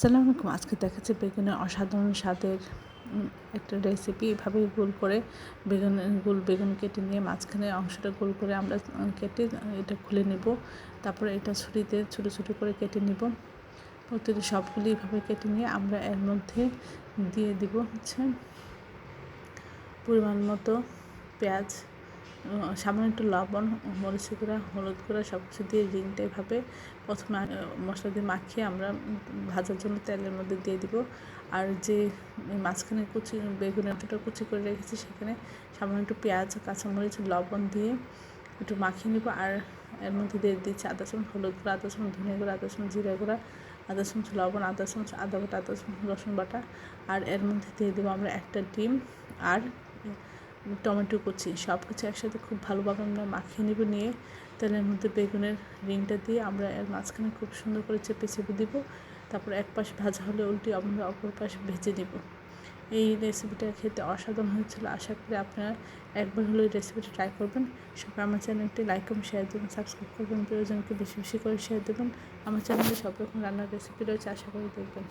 আসসালামু আলাইকুম। আজকে দেখাচ্ছি বেগুনের অসাধারণ স্বাদের একটা রেসিপি। এভাবে গোল করে বেগুন কেটে নিয়ে মাঝখানে অংশটা গোল করে আমরা কেটে এটা খুলে নেব। তারপরে এটা ছুরিতে ছোটো ছোটো করে কেটে নেব। প্রত্যেকটা সবগুলি এভাবে কেটে নিয়ে আমরা এর মধ্যে দিয়ে দিব পরিমাণ মতো পেঁয়াজ, সামান্য একটু লবণ, মরিচ গুঁড়া, হলুদ গুঁড়া সব কিছু দিয়ে রিংটা এভাবে প্রথমে মশলা দিয়ে মাখিয়ে আমরা ভাজার জন্য তেলের মধ্যে দিয়ে দিব। আর যে মাঝখানে বেগুনের কুচি করে রেখেছি সেখানে সামান্য একটু পেঁয়াজ, কাঁচামরিচ, লবণ দিয়ে একটু মাখিয়ে নেব। আর এর মধ্যে দিয়ে দিচ্ছি আধা চামচ হলুদ গুঁড়া, আধা চামচ ধনিয়া গুঁড়া, আধা চামচ জিরা গুঁড়া, আধা চামচ লবণ, আধা চামচ আদা বাটা, আধা চামচ রসুন বাটা। আর এর মধ্যে দিয়ে দেবো আমরা একটা ডিম আর টমেটো কুচি। সব কিছু একসাথে খুব ভালোভাবে আমরা মাখিয়ে নেব। নিয়ে তেলের মধ্যে বেগুনের রিংটা দিয়ে আমরা এর মাঝখানে খুব সুন্দর করে চেপে চেপে দিব। তারপর এক পাশ ভাজা হলে উল্টে আমরা অপর পাশ ভেজে নেব। এই রেসিপিটা খেতে অসাধারণ হয়েছিল। আশা করি আপনারা একবার হলেও এই রেসিপিটা ট্রাই করবেন। সবাই আমার চ্যানেলটি লাইক এবং শেয়ার দেবেন, সাবস্ক্রাইব করবেন, প্রিয়জনকে বেশি বেশি করে শেয়ার দেবেন। আমার চ্যানেলে সব রকম রান্নার রেসিপি রয়েছে, আশা করি দেখবেন।